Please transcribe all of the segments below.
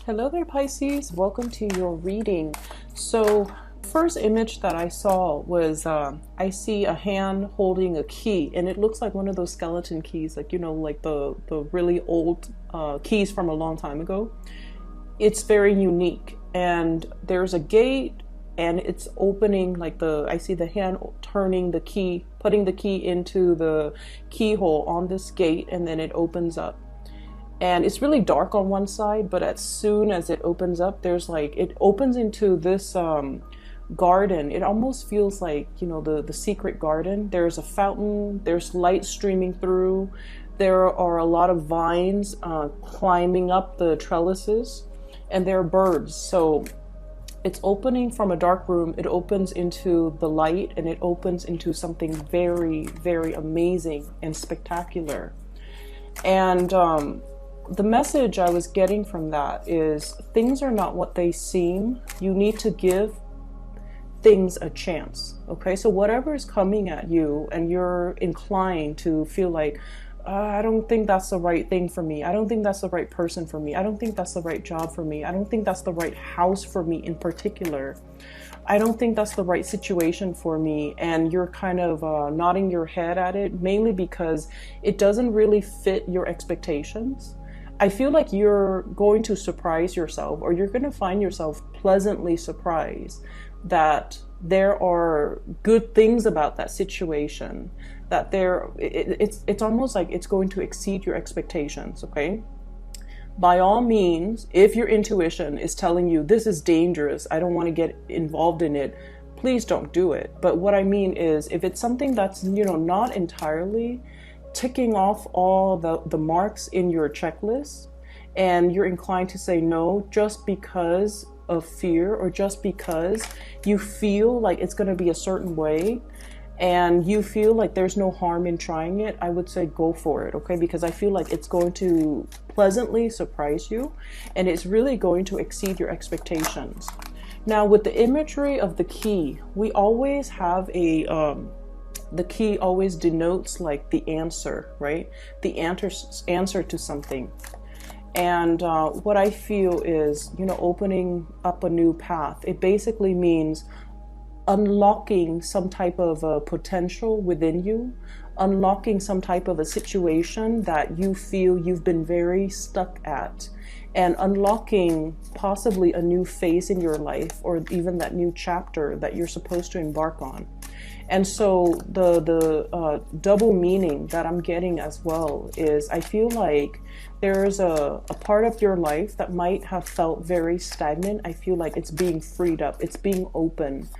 Hello there, Pisces. Welcome to your reading. So, first image that I saw was I see a hand holding a key, and it looks like one of those skeleton keys, like like the really old keys from a long time ago. It's very unique, and there's a gate, and it's opening. I see the hand turning the key, putting the key into the keyhole on this gate, and then it opens up. And it's really dark on one side, but as soon as it opens up, it opens into this garden. It almost feels like, the secret garden. There's a fountain, there's light streaming through. There are a lot of vines climbing up the trellises, and there are birds. So it's opening from a dark room. It opens into the light, and it opens into something very, very amazing and spectacular. And the message I was getting from that is things are not what they seem. You need to give things a chance. Okay, so whatever is coming at you and you're inclined to feel like, I don't think that's the right thing for me. I don't think that's the right person for me. I don't think that's the right job for me. I don't think that's the right house for me in particular. I don't think that's the right situation for me. And you're kind of nodding your head at it, mainly because it doesn't really fit your expectations. I feel like you're going to surprise yourself, or you're going to find yourself pleasantly surprised that there are good things about that situation, that it's almost like it's going to exceed your expectations. Okay, by all means, if your intuition is telling you this is dangerous, I don't want to get involved in it, please don't do it. But what I mean is, if it's something that's not entirely ticking off all the marks in your checklist, and you're inclined to say no just because of fear, or just because you feel like it's going to be a certain way and you feel like there's no harm in trying it, I would say go for it. Okay, because I feel like it's going to pleasantly surprise you, and it's really going to exceed your expectations. Now, with the imagery of the key, we always have the key always denotes like the answer, right? The answer to something. And what I feel is, opening up a new path. It basically means unlocking some type of potential within you, unlocking some type of a situation that you feel you've been very stuck at, and unlocking possibly a new phase in your life, or even that new chapter that you're supposed to embark on. And so the double meaning that I'm getting as well is, I feel like there's a part of your life that might have felt very stagnant. I feel like it's being freed up, it's being open.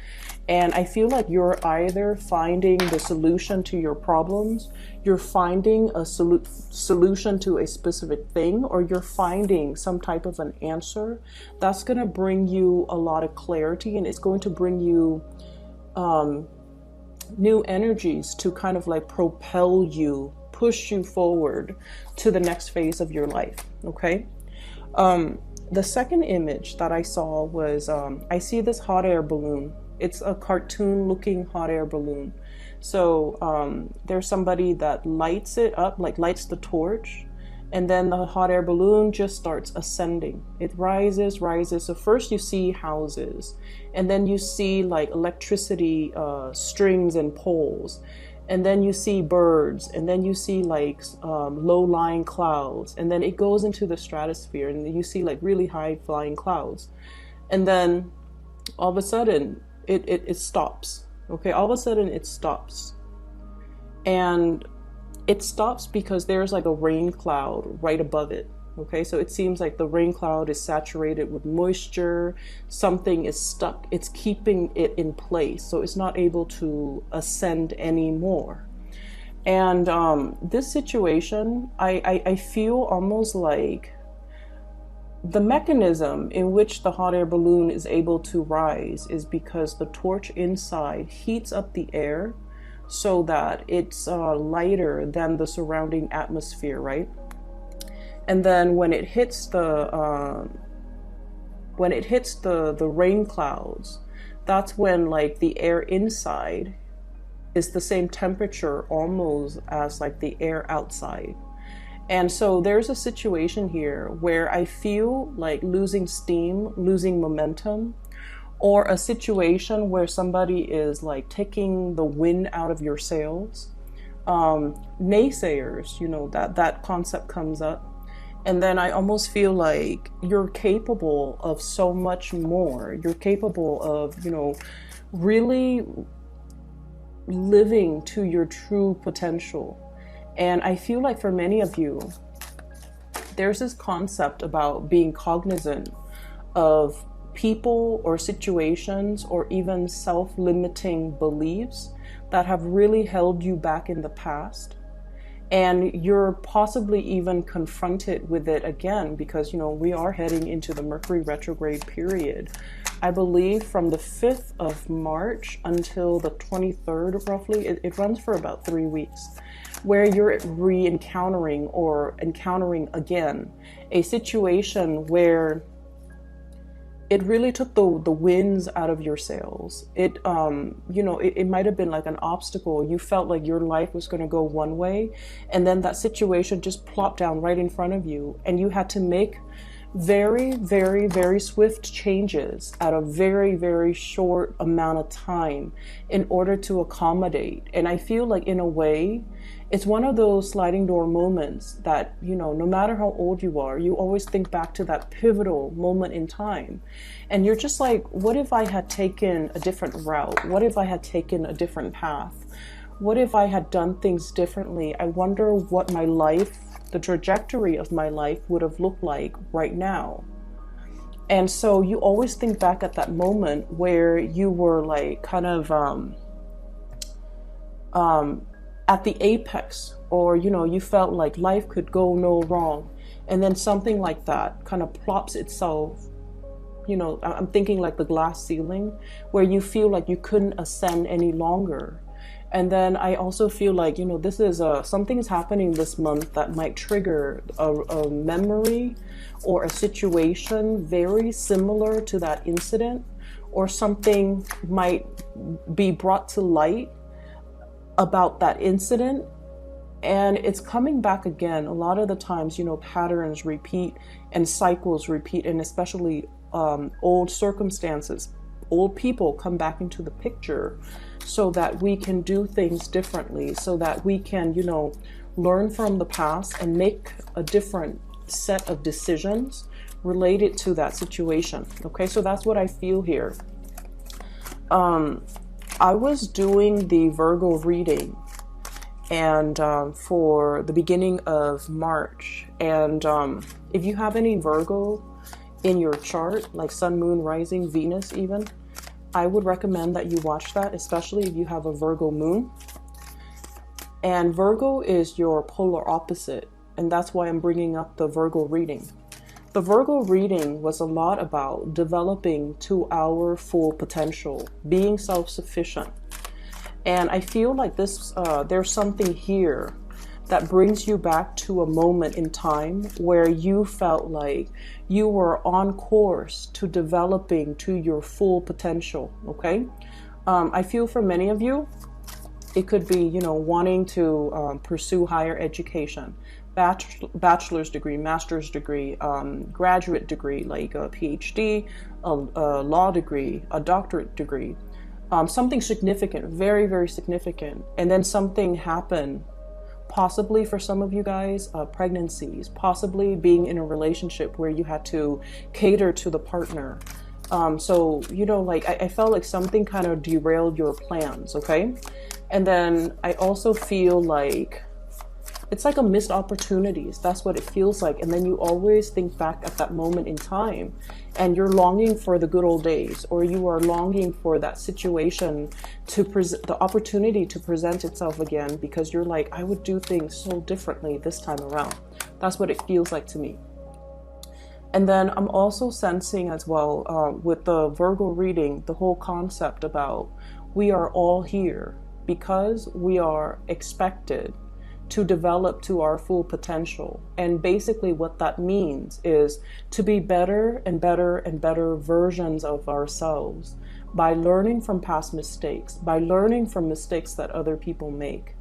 And I feel like you're either finding the solution to your problems, you're finding a solution to a specific thing, or you're finding some type of an answer that's going to bring you a lot of clarity, and it's going to bring you new energies to kind of like propel you, push you forward to the next phase of your life. Okay. The second image that I saw was, I see this hot air balloon. It's a cartoon looking hot air balloon. So there's somebody that lights it up, like lights the torch, and then the hot air balloon just starts ascending. It rises. So first you see houses, and then you see like electricity strings and poles, and then you see birds, and then you see like low-lying clouds, and then it goes into the stratosphere, and then you see like really high-flying clouds, and then all of a sudden it stops. Okay, all of a sudden it stops, and it stops because there's like a rain cloud right above it. Okay, so it seems like the rain cloud is saturated with moisture. Something is stuck. It's keeping it in place, so it's not able to ascend anymore. And this situation, I feel almost like the mechanism in which the hot air balloon is able to rise is because the torch inside heats up the air so that it's lighter than the surrounding atmosphere, right? And then when it hits the rain clouds, that's when like the air inside is the same temperature almost as like the air outside. And so there's a situation here where I feel like losing steam, losing momentum, or a situation where somebody is like taking the wind out of your sails. Naysayers, that concept comes up. And then I almost feel like you're capable of so much more. You're capable of, really living to your true potential. And I feel like for many of you, there's this concept about being cognizant of people or situations or even self-limiting beliefs that have really held you back in the past. And you're possibly even confronted with it again because, we are heading into the Mercury retrograde period. I believe from the 5th of March until the 23rd, roughly, it runs for about 3 weeks, where you're re-encountering or encountering again a situation where it really took the winds out of your sails. It might have been like an obstacle. You felt like your life was going to go one way, and then that situation just plopped down right in front of you, and you had to make very, very, very swift changes at a very, very short amount of time in order to accommodate. And I feel like in a way, it's one of those sliding door moments that, no matter how old you are, you always think back to that pivotal moment in time. And you're just like, what if I had taken a different route? What if I had taken a different path? What if I had done things differently? I wonder what my life, the trajectory of my life would have looked like right now. And so you always think back at that moment where you were like kind of at the apex, or you felt like life could go no wrong, and then something like that kind of plops itself. I'm thinking like the glass ceiling, where you feel like you couldn't ascend any longer. And then I also feel like, this is something is happening this month that might trigger a memory or a situation very similar to that incident, or something might be brought to light about that incident, and it's coming back again. A lot of the times, patterns repeat and cycles repeat, and especially old circumstances, old people come back into the picture so that we can do things differently, so that we can, learn from the past and make a different set of decisions related to that situation. Okay, so that's what I feel here. I was doing the Virgo reading and for the beginning of March. And if you have any Virgo in your chart, like Sun, Moon, Rising, Venus even, I would recommend that you watch that, especially if you have a Virgo moon. And Virgo is your polar opposite, and that's why I'm bringing up the Virgo reading. The Virgo reading was a lot about developing to our full potential, being self-sufficient. And I feel like this, there's something here that brings you back to a moment in time where you felt like you were on course to developing to your full potential, okay? I feel for many of you, it could be, wanting to pursue higher education, bachelor's degree, master's degree, graduate degree, like a PhD, a law degree, a doctorate degree, something significant, very, very significant. And then something happened, possibly for some of you guys, pregnancies, possibly being in a relationship where you had to cater to the partner. So, I felt like something kind of derailed your plans, okay? And then I also feel like it's like a missed opportunities. That's what it feels like. And then you always think back at that moment in time and you're longing for the good old days, or you are longing for that situation to the opportunity to present itself again, because you're like, I would do things so differently this time around. That's what it feels like to me. And then I'm also sensing as well with the Virgo reading, the whole concept about we are all here because we are expected to develop to our full potential. And basically what that means is to be better and better and better versions of ourselves by learning from past mistakes, by learning from mistakes that other people make,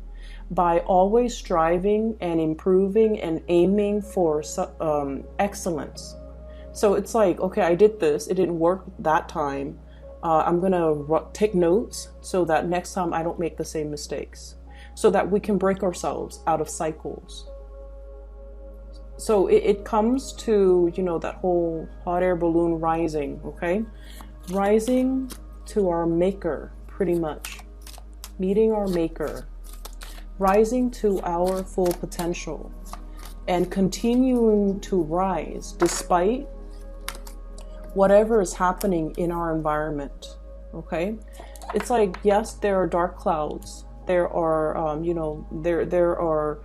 by always striving and improving and aiming for excellence. So it's like, okay, I did this, it didn't work that time. I'm gonna take notes so that next time I don't make the same mistakes, so that we can break ourselves out of cycles. So it comes to, you know, that whole hot air balloon rising, okay? Rising to our maker, pretty much. Meeting our maker. Rising to our full potential. And continuing to rise despite whatever is happening in our environment, okay? It's like, yes, there are dark clouds. There are, there are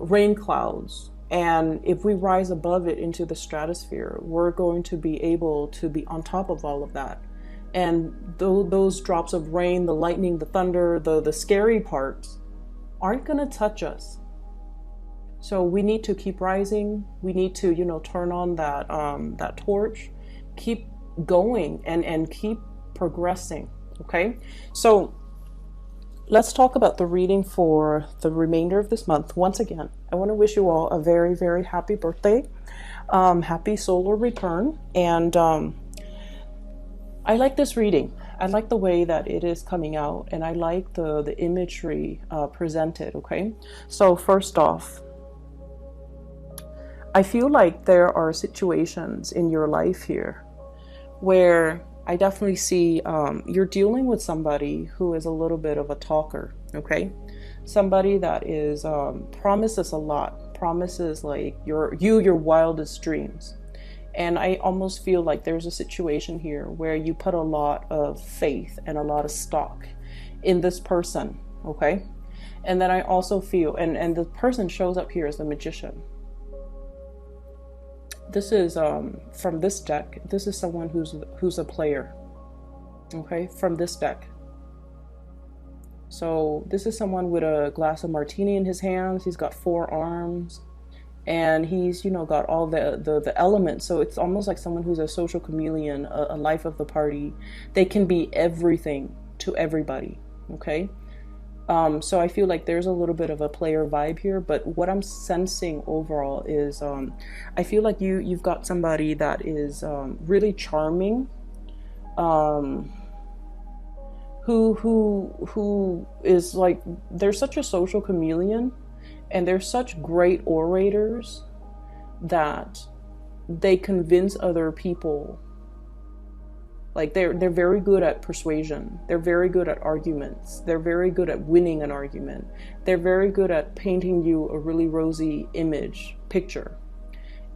rain clouds. And if we rise above it into the stratosphere, we're going to be able to be on top of all of that. And those drops of rain, the lightning, the thunder, the scary parts aren't going to touch us. So we need to keep rising. We need to, you know, turn on that torch, keep going and keep progressing. Okay. So let's talk about the reading for the remainder of this month. Once again, I want to wish you all a very, very happy birthday. Happy solar return. And I like this reading. I like the way that it is coming out, and I like the imagery presented, okay? So first off, I feel like there are situations in your life here where I definitely see you're dealing with somebody who is a little bit of a talker, okay? Somebody that is promises a lot, promises like your wildest dreams. And I almost feel like there's a situation here where you put a lot of faith and a lot of stock in this person, okay? And then I also feel, and the person shows up here as the Magician. This is from this deck. This is someone who's a player, okay, from this deck. So this is someone with a glass of martini in his hands. He's got 4 arms, and he's, you know, got all the elements. So it's almost like someone who's a social chameleon, a life of the party. They can be everything to everybody, okay? So I feel like there's a little bit of a player vibe here, but what I'm sensing overall is I feel like you've got somebody that is really charming, who is like, they're such a social chameleon, and they're such great orators that they convince other people. Like they're very good at persuasion. They're very good at arguments. They're very good at winning an argument. They're very good at painting you a really rosy picture.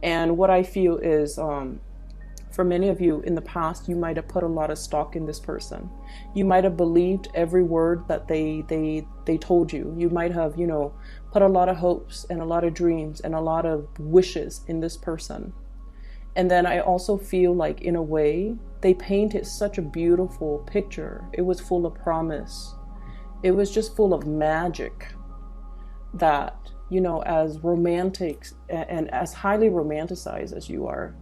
And what I feel is, for many of you in the past, you might have put a lot of stock in this person. You might have believed every word that they told you. You might have, you know, put a lot of hopes and a lot of dreams and a lot of wishes in this person. And then I also feel like, in a way, they painted such a beautiful picture. It was full of promise. It was just full of magic that, you know, as romantic and as highly romanticized as you are,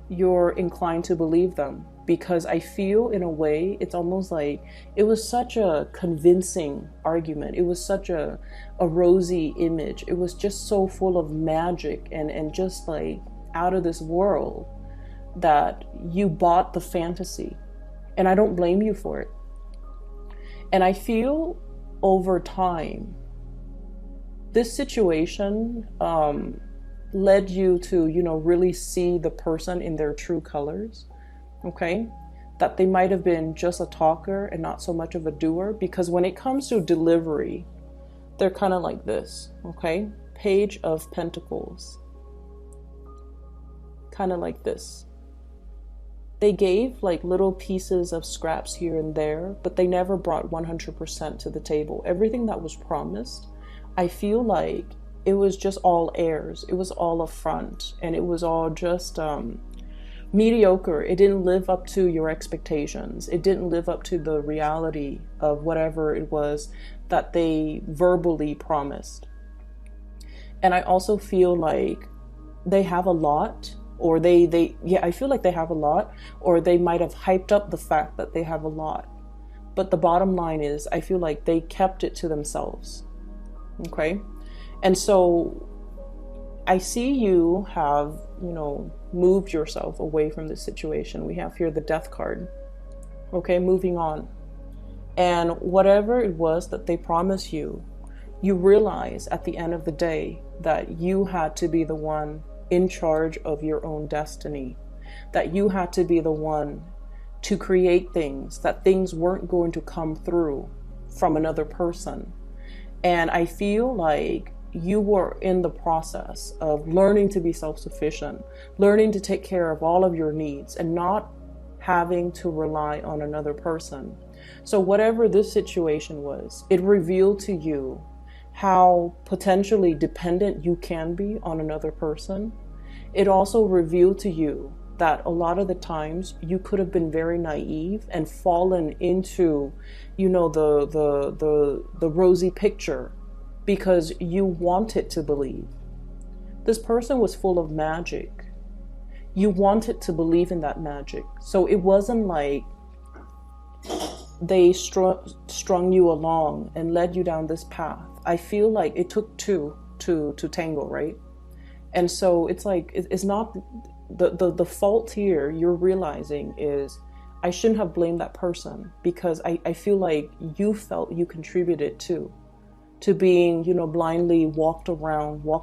you're inclined to believe them. Because I feel, in a way, it's almost like it was such a convincing argument. It was such a rosy image. It was just so full of magic and just like out of this world that you bought the fantasy. And I don't blame you for it. And I feel over time, this situation led you to, you know, really see the person in their true colors, okay? That they might have been just a talker and not so much of a doer, because when it comes to delivery, they're kind of like this, okay? Page of Pentacles. Kind of like this. They gave like little pieces of scraps here and there, but they never brought 100% to the table. Everything that was promised, I feel like it was just all airs. It was all a front, and it was all just mediocre. It didn't live up to your expectations. It didn't live up to the reality of whatever it was that they verbally promised. And I also feel like they have a lot, or I feel like they have a lot, or they might have hyped up the fact that they have a lot. But the bottom line is, I feel like they kept it to themselves. Okay. And so I see you have, moved yourself away from this situation. We have here the Death card. Okay, moving on. And whatever it was that they promised you, you realize at the end of the day that you had to be the one in charge of your own destiny, that you had to be the one to create things, that things weren't going to come through from another person. And I feel like you were in the process of learning to be self-sufficient, learning to take care of all of your needs and not having to rely on another person. So whatever this situation was, it revealed to you how potentially dependent you can be on another person. It also revealed to you that a lot of the times you could have been very naive and fallen into, the rosy picture because you wanted to believe. This person was full of magic. You wanted to believe in that magic. So it wasn't like they strung you along and led you down this path. I feel like it took two to tango, right? And so it's like, it's not the fault here you're realizing is I shouldn't have blamed that person, because I feel like you felt you contributed to being, blindly walked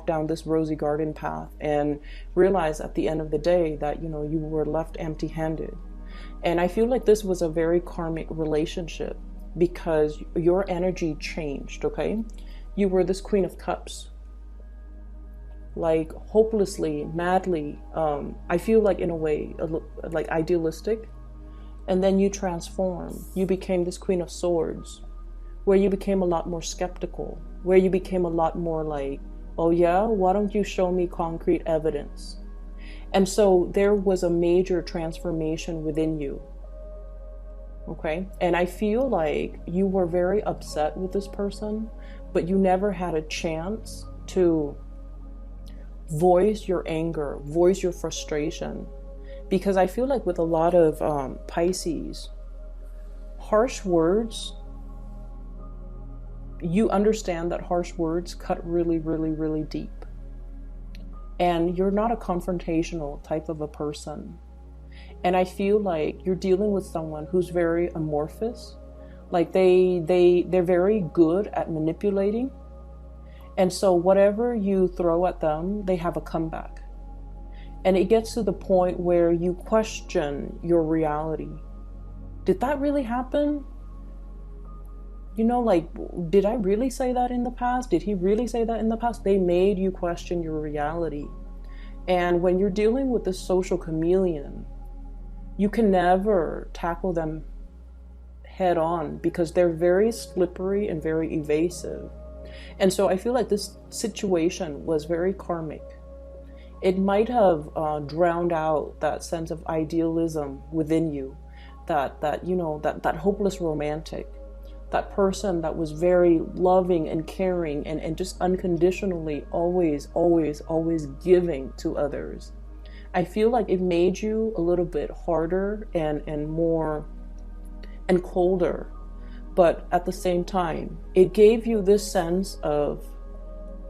down this rosy garden path and realize at the end of the day that, you were left empty-handed. And I feel like this was a very karmic relationship because your energy changed, okay? You were this Queen of Cups, like hopelessly, madly, I feel like in a way, like idealistic. And then you transform. You became this Queen of Swords, where you became a lot more skeptical, where you became a lot more like, oh yeah, why don't you show me concrete evidence? And so there was a major transformation within you. Okay. And I feel like you were very upset with this person, but you never had a chance to voice your anger, voice your frustration. Because I feel like with a lot of Pisces, harsh words, you understand that harsh words cut really, really, really deep. And you're not a confrontational type of a person. And I feel like you're dealing with someone who's very amorphous. Like they're very good at manipulating. And so whatever you throw at them, they have a comeback. And it gets to the point where you question your reality. Did that really happen? Like, did I really say that in the past? Did he really say that in the past? They made you question your reality. And when you're dealing with this social chameleon, you can never tackle them head on because they're very slippery and very evasive. And so I feel like this situation was very karmic. It might have drowned out that sense of idealism within you, that hopeless romantic, that person that was very loving and caring and just unconditionally always giving to others. I feel like it made you a little bit harder and more and colder, but at the same time, it gave you this sense of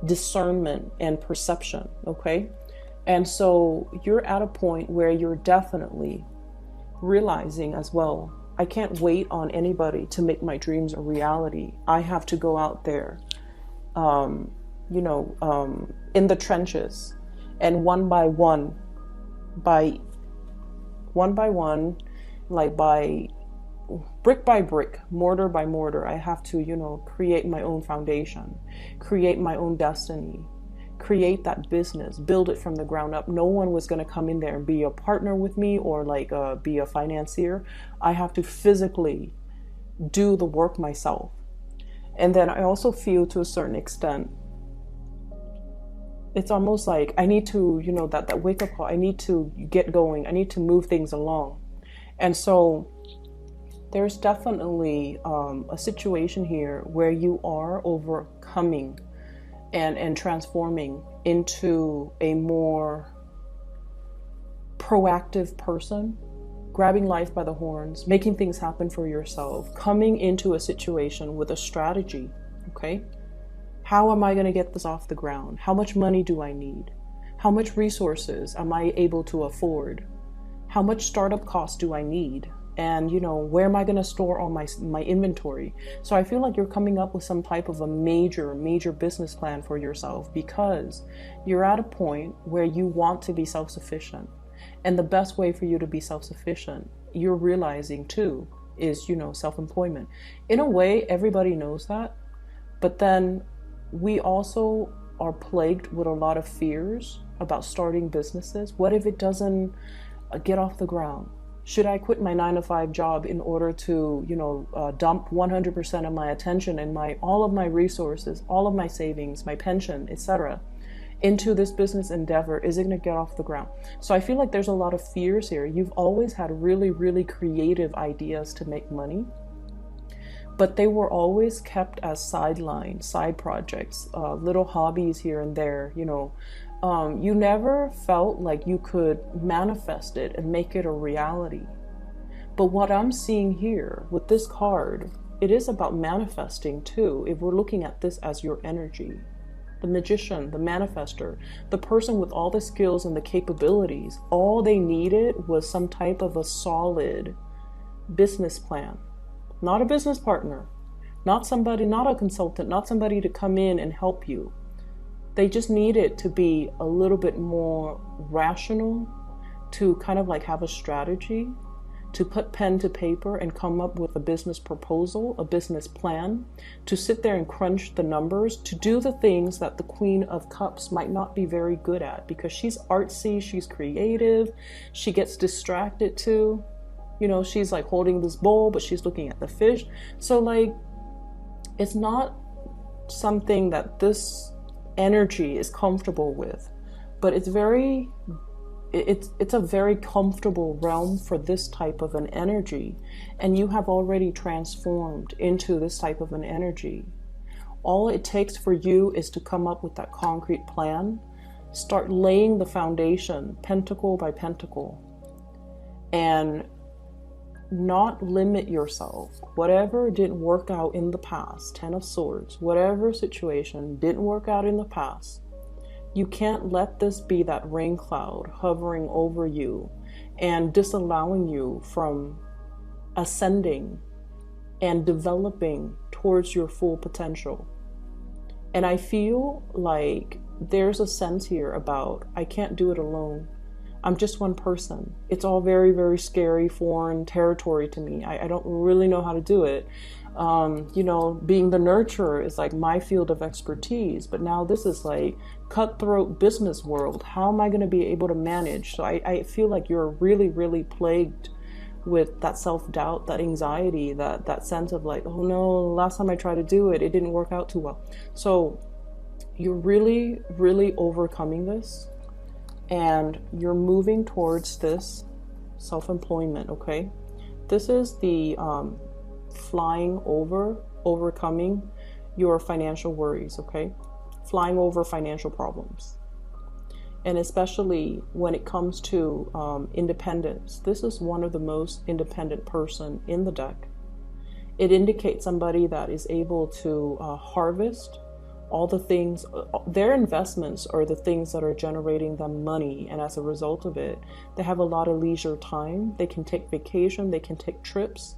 discernment and perception, okay? And so you're at a point where you're definitely realizing as well, I can't wait on anybody to make my dreams a reality. I have to go out there, in the trenches, and one by one, like by brick by brick, mortar by mortar, I have to, create my own foundation, create my own destiny, create that business, build it from the ground up. No one was going to come in there and be a partner with me or be a financier. I have to physically do the work myself. And then I also feel to a certain extent, it's almost like I need to, that wake up call, I need to get going. I need to move things along. And so there's definitely a situation here where you are overcoming and transforming into a more proactive person, grabbing life by the horns, making things happen for yourself, coming into a situation with a strategy, okay? How am I going to get this off the ground? How much money do I need? How much resources am I able to afford? How much startup costs do I need? And, you know, where am I going to store all my inventory? So I feel like you're coming up with some type of a major business plan for yourself, because you're at a point where you want to be self-sufficient. And the best way for you to be self-sufficient, you're realizing too, is, you know, self-employment. In a way, everybody knows that. But then we also are plagued with a lot of fears about starting businesses. What if it doesn't get off the ground? Should I quit my 9-to-5 job in order to, you know, dump 100% of my attention and all of my resources, all of my savings, my pension, etc., into this business endeavor? Is it going to get off the ground? So I feel like there's a lot of fears here. You've always had really creative ideas to make money, but they were always kept as side projects, little hobbies here and there, you know. You never felt like you could manifest it and make it a reality. But what I'm seeing here with this card, it is about manifesting too, if we're looking at this as your energy. The magician, the manifester, the person with all the skills and the capabilities, all they needed was some type of a solid business plan. Not a business partner, not a consultant, not somebody to come in and help you. They just needed to be a little bit more rational, to kind of like have a strategy, to put pen to paper and come up with a business proposal, a business plan, to sit there and crunch the numbers, to do the things that the Queen of Cups might not be very good at, because she's artsy, she's creative, she gets distracted too. You know, she's like holding this bowl, but she's looking at the fish. So like, it's not something that this energy is comfortable with, but it's a very comfortable realm for this type of an energy, and you have already transformed into this type of an energy. All it takes for you is to come up with that concrete plan, start laying the foundation pentacle by pentacle, and not limit yourself. Whatever didn't work out in the past, 10 of Swords, whatever situation didn't work out in the past, you can't let this be that rain cloud hovering over you and disallowing you from ascending and developing towards your full potential. And I feel like there's a sense here about, I can't do it alone. I'm just one person. It's all very scary, foreign territory to me. I don't really know how to do it. You know, being the nurturer is like my field of expertise, but now this is like cutthroat business world. How am I going to be able to manage? So I feel like you're really plagued with that self-doubt, that anxiety, that sense of like, oh no, last time I tried to do it, it didn't work out too well. So you're really overcoming this, and you're moving towards this self-employment, okay? This is the flying over, overcoming your financial worries, okay? Flying over financial problems. And especially when it comes to independence, this is one of the most independent person in the deck. It indicates somebody that is able to harvest all the things, their investments are the things that are generating them money. And as a result of it, they have a lot of leisure time. They can take vacation, they can take trips,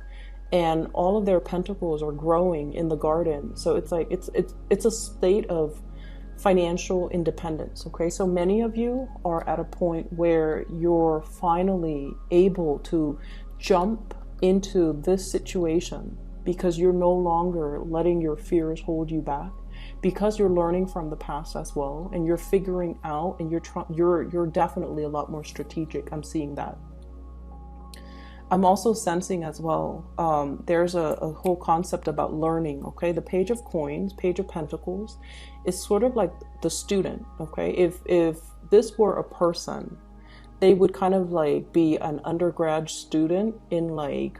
and all of their pentacles are growing in the garden. So it's like, it's a state of financial independence. Okay. So many of you are at a point where you're finally able to jump into this situation because you're no longer letting your fears hold you back, because you're learning from the past as well, and you're figuring out, and you're definitely a lot more strategic. I'm seeing that. I'm also sensing as well, there's a whole concept about learning, okay? The Page of Coins, Page of Pentacles, is sort of like the student, okay? If this were a person, they would kind of like be an undergrad student in like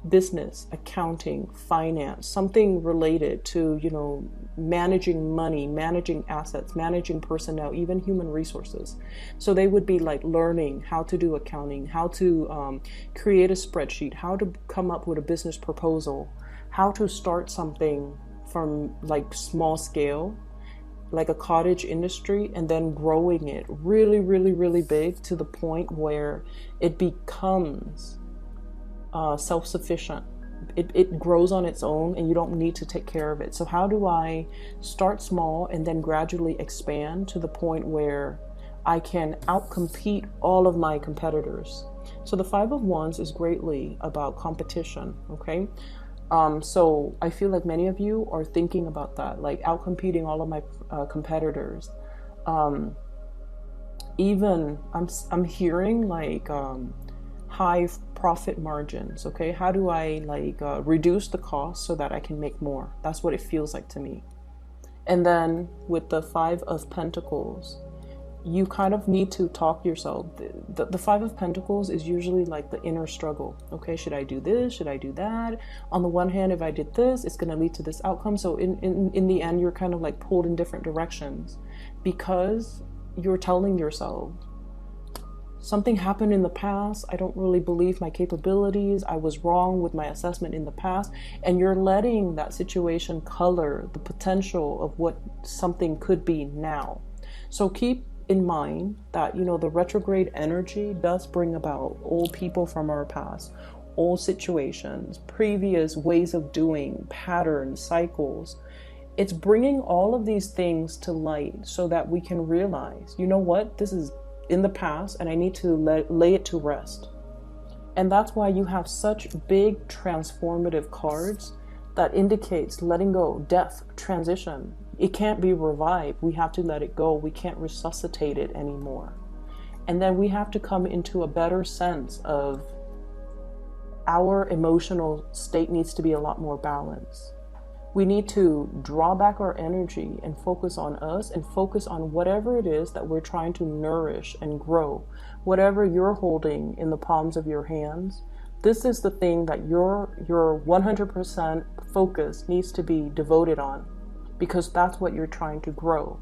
business, accounting, finance, something related to, you know, managing money, managing assets, managing personnel, even human resources. So they would be like learning how to do accounting, how to create a spreadsheet, how to come up with a business proposal, how to start something from like small scale, like a cottage industry, and then growing it really, really, really big to the point where it becomes self-sufficient. It grows on its own and you don't need to take care of it. So how do I start small and then gradually expand to the point where I can outcompete all of my competitors? So the Five of Wands is greatly about competition, okay? So I feel like many of you are thinking about that, like outcompeting all of my competitors. Even I'm hearing like high profit margins, okay? How do I like reduce the cost so that I can make more? That's what it feels like to me. And then with the Five of Pentacles, you kind of need to talk yourself. The Five of Pentacles is usually like the inner struggle. Okay, should I do this? Should I do that? On the one hand, if I did this, it's going to lead to this outcome. So in the end, you're kind of like pulled in different directions because you're telling yourself, something happened in the past. I don't really believe my capabilities. I was wrong with my assessment in the past. And you're letting that situation color the potential of what something could be now. So keep in mind that, you know, the retrograde energy does bring about old people from our past, old situations, previous ways of doing, patterns, cycles. It's bringing all of these things to light so that we can realize, you know what, this is in the past and I need to lay it to rest. And that's why you have such big transformative cards that indicates letting go, death, transition. It can't be revived. We have to let it go. We can't resuscitate it anymore. And then we have to come into a better sense of our emotional state needs to be a lot more balanced. We need to draw back our energy and focus on us and focus on whatever it is that we're trying to nourish and grow. Whatever you're holding in the palms of your hands, this is the thing that your 100% focus needs to be devoted on, because that's what you're trying to grow.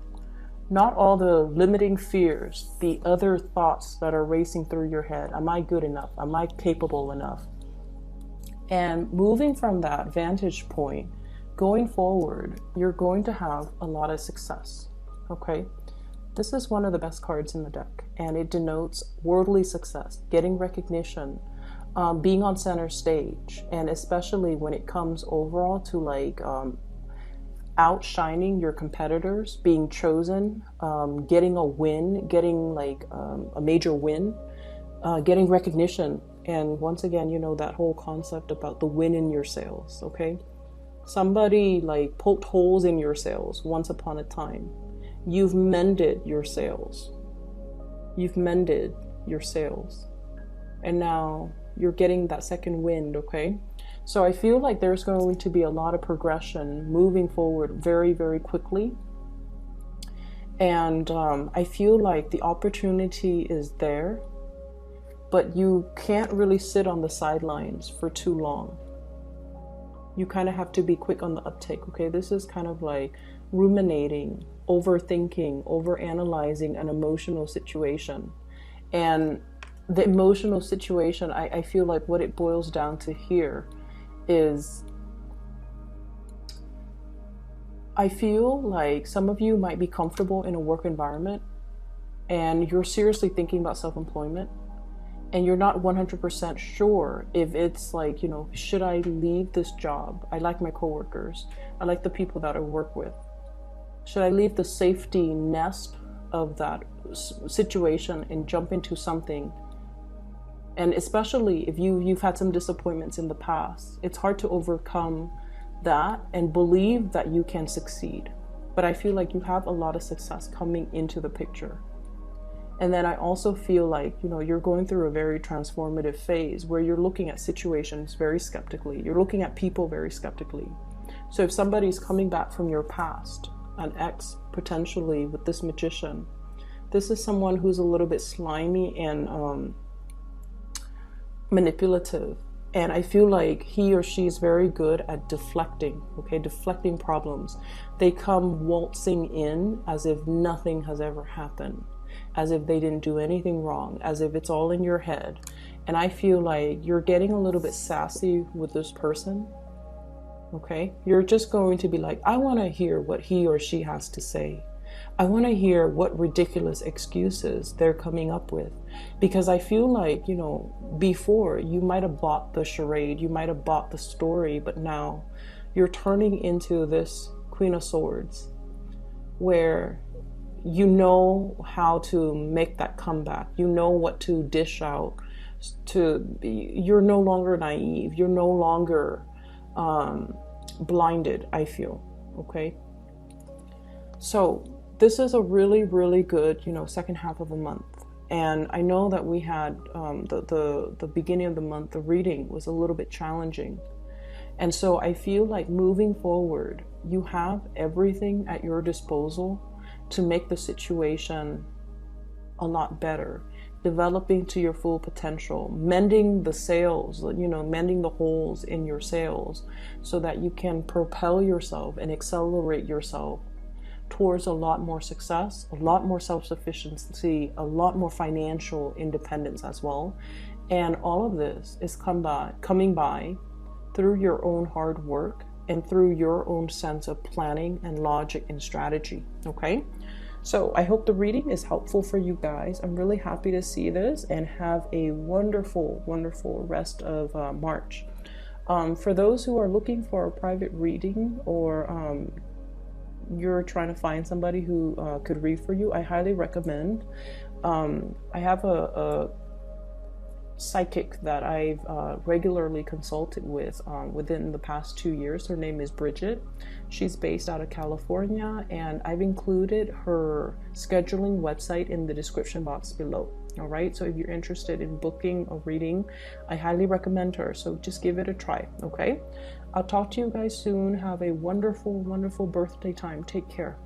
Not all the limiting fears, the other thoughts that are racing through your head. Am I good enough? Am I capable enough? And moving from that vantage point, going forward, you're going to have a lot of success, okay? This is one of the best cards in the deck, and it denotes worldly success, getting recognition, being on center stage, and especially when it comes overall to like outshining your competitors, being chosen, getting a win, getting like a major win, getting recognition. And once again, you know, that whole concept about the win in your sails, okay? Somebody like poked holes in your sails once upon a time. You've mended your sails. You've mended your sails. And now you're getting that second wind, okay? So I feel like there's going to be a lot of progression moving forward very, very quickly. And I feel like the opportunity is there, but you can't really sit on the sidelines for too long. You kind of have to be quick on the uptake, okay? This is kind of like ruminating, overthinking, overanalyzing an emotional situation. And the emotional situation, I feel like what it boils down to here is, I feel like some of you might be comfortable in a work environment and you're seriously thinking about self-employment, and you're not 100% sure if it's like, you know, should I leave this job? I like my coworkers. I like the people that I work with. Should I leave the safety nest of that situation and jump into something? And especially if you've had some disappointments in the past, it's hard to overcome that and believe that you can succeed. But I feel like you have a lot of success coming into the picture. And then I also feel like, you know, you're going through a very transformative phase where you're looking at situations very skeptically. You're looking at people very skeptically. So if somebody's coming back from your past, an ex potentially with this Magician, this is someone who's a little bit slimy and manipulative. And I feel like he or she is very good at deflecting, okay, deflecting problems. They come waltzing in as if nothing has ever happened, as if they didn't do anything wrong, as if it's all in your head. And I feel like you're getting a little bit sassy with this person. Okay? You're just going to be like, I want to hear what he or she has to say. I want to hear what ridiculous excuses they're coming up with. Because I feel like, you know, before you might have bought the charade, you might have bought the story, but now you're turning into this Queen of Swords where you know how to make that comeback. You know what to dish out. You're no longer naive. You're no longer blinded, I feel. Okay? So this is a really, really good, you know, second half of the month. And I know that we had the beginning of the month, the reading was a little bit challenging. And so I feel like moving forward, you have everything at your disposal to make the situation a lot better, developing to your full potential, mending the sails, you know, mending the holes in your sails so that you can propel yourself and accelerate yourself towards a lot more success, a lot more self-sufficiency, a lot more financial independence as well. And all of this is coming by through your own hard work and through your own sense of planning and logic and strategy. Okay? So I hope the reading is helpful for you guys. I'm really happy to see this, and have a wonderful, wonderful rest of March. For those who are looking for a private reading, or you're trying to find somebody who could read for you, I highly recommend. I have a psychic that I've regularly consulted with within the past 2 years. Her name is Bridget. She's based out of California, and I've included her scheduling website in the description box below. All right, so if you're interested in booking a reading, I highly recommend her. So just give it a try. Okay, I'll talk to you guys soon. Have a wonderful, wonderful birthday time. Take care.